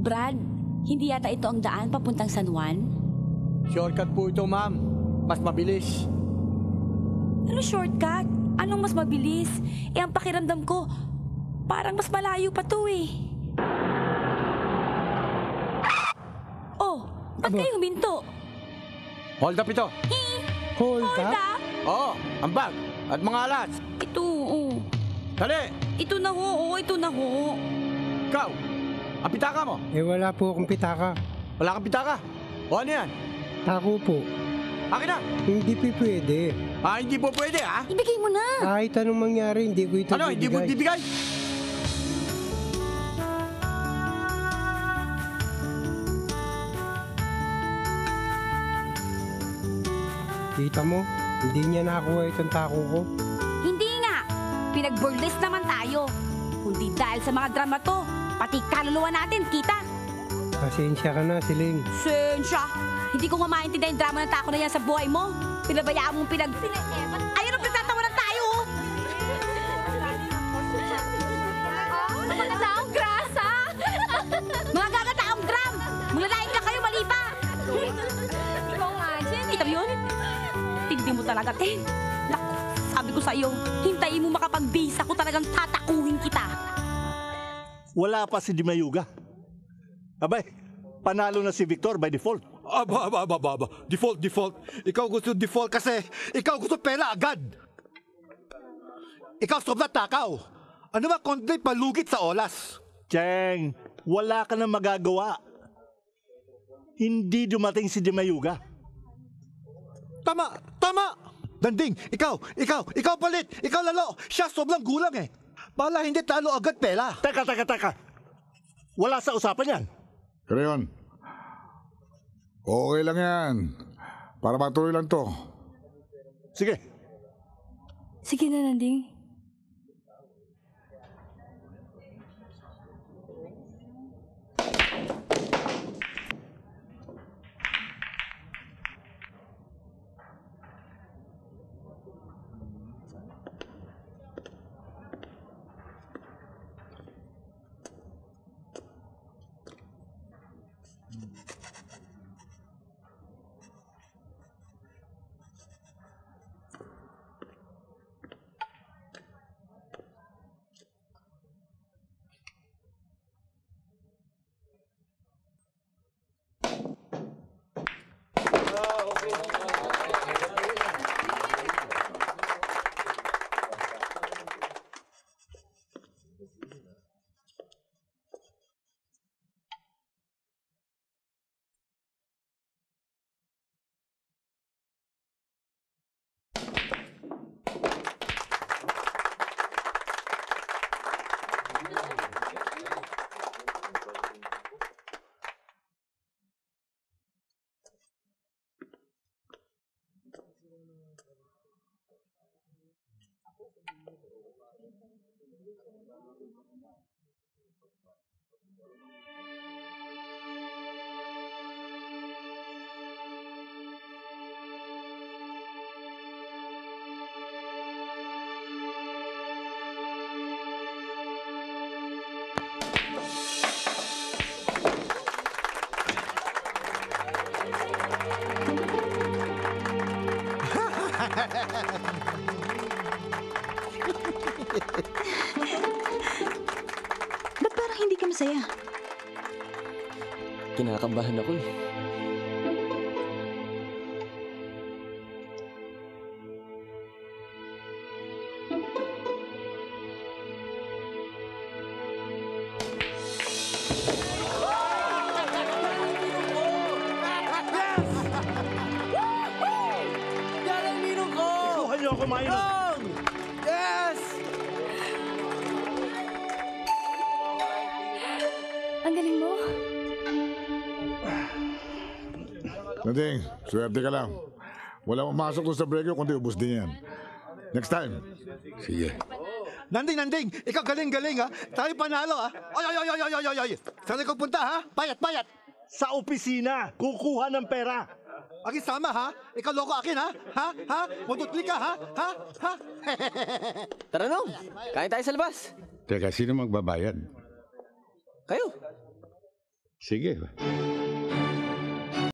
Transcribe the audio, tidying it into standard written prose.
Brad, hindi yata ito ang daan papuntang San Juan? Shortcut po ito, ma'am. Mas mabilis. Ano shortcut? Anong mas mabilis? Ang pakiramdam ko, parang mas malayo pa to eh. Oh, ba't kayo huminto? Hold up ito. Hold Hold up? up? Oo, ang bag at mga alas. Ito, oh. Dali! Ito na ho, ito na ho. Ikaw, ang pitaka mo. Wala po akong pitaka. Wala kang pitaka. O ano yan? Tako po. Akin na. Hindi po pwede. Hindi po pwede, ha? Ibigay mo na. Kahit anong mangyari, hindi ko ito Ano, hindi mo bibigay? Kita mo, hindi niya nakuha itong tako ko. Hindi nga. Pinag-burlesque naman tayo. Kundi dahil sa mga drama to, pati kaluluwa natin, kita. Pasensya ka na, Siling. Sensya. Hindi ko nga maintindihan yung drama ng tako na yan sa buhay mo. Pinabayaan mong Ayun ang pinagtatawanan tayo. Mga taong grasa. Mga gagataong drum. Manglalait lang kayo, mali pa. Ikaw nga, Jen. Kita mo yun? Tindi mo talaga, Ten. Naku, sabi ko sa'yo, hintayin mo makapagbisa ko talagang tatakuhin kita. Wala pa si Dimayuga. Abay, panalo na si Victor by default. Aba. Default. Ikaw gusto default kasi ikaw gusto pera agad. Ikaw sobrang takaw. Ano ba kundi palugit sa oras? Cheng, wala ka na magagawa. Hindi dumating si Dimayuga. Tama. Danding, ikaw palit. Ikaw lalo. Siya sobrang gulang eh. Bala hindi talo agad pera. Teka. Wala sa usapan yan. Kreyon, okay lang yan. Para matuloy lang to. Sige. Sige na, Nanding. Ba't parang hindi ka masaya? Kinakabahan ako eh. Ikuha niyo ako mainom. Yes! Ang galing mo. Nanding, swerte ka lang. Wala mamasok doon sa break kundi ubos din yan. Next time. Sige. Nanding, ikaw galing ha. Tayo panalo ha. Ay. Saan ikaw punta ha? Payat. Sa opisina, kukuha ng pera. Akin sama ha. Ikaw loko akin ha. Ha? Mututli ka ha. Ha? Tara na, kain tayo sa labas. Teka, sino magbabayad? Kayo. Sige.